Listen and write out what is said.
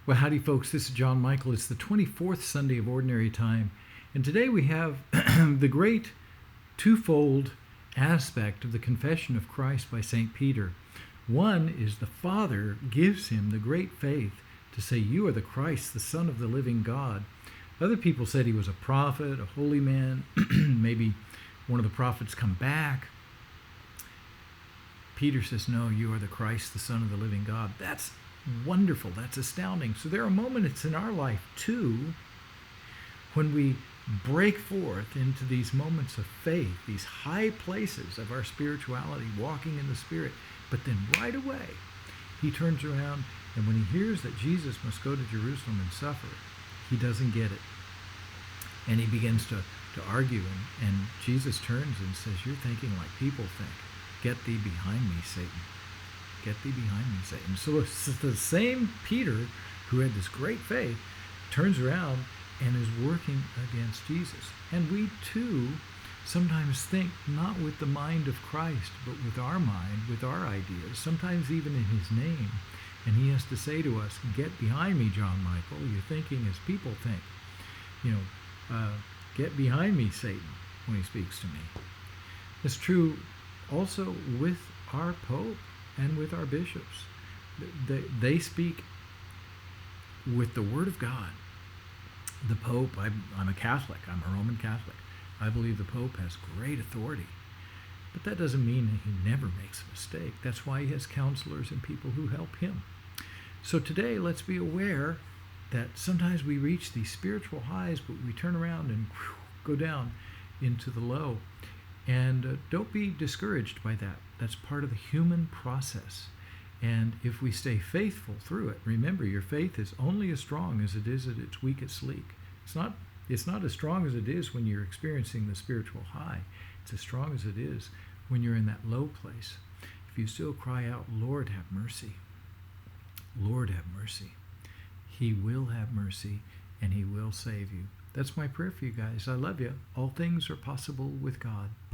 Well, howdy, folks. This is John Michael. It's the 24th Sunday of Ordinary Time. And today we have the great twofold aspect of the confession of Christ by St. Peter. One is the Father gives him the great faith to say, "You are the Christ, the Son of the living God." Other people said he was a prophet, a holy man, maybe one of the prophets come back. Peter says, "No, you are the Christ, the Son of the living God." That's wonderful. That's astounding. So there are moments in our life too when we break forth into these moments of faith, these high places of our spirituality, walking in the Spirit. But then right away, he turns around, and when he hears that Jesus must go to Jerusalem and suffer, he doesn't get it. And he begins to argue, and Jesus turns and says, "You're thinking like people think. Get thee behind me, Satan. Get thee behind me, Satan." So it's the same Peter who had this great faith turns around and is working against Jesus. And we too sometimes think not with the mind of Christ, but with our mind, with our ideas, sometimes even in his name. And he has to say to us, "Get behind me, John Michael. You're thinking as people think. Get behind me, Satan," when he speaks to me. It's true also with our Pope and with our bishops. They speak with the Word of God. The Pope, I'm a Catholic, I'm a Roman Catholic. I believe the Pope has great authority. But that doesn't mean that he never makes a mistake. That's why he has counselors and people who help him. So today, let's be aware that sometimes we reach these spiritual highs, but we turn around and go down into the low. And don't be discouraged by that. That's part of the human process. And if we stay faithful through it, remember, your faith is only as strong as it is at its weakest link. It's not as strong as it is when you're experiencing the spiritual high. It's as strong as it is when you're in that low place. If you still cry out, "Lord, have mercy. Lord, have mercy," he will have mercy and he will save you. That's my prayer for you guys. I love you. All things are possible with God.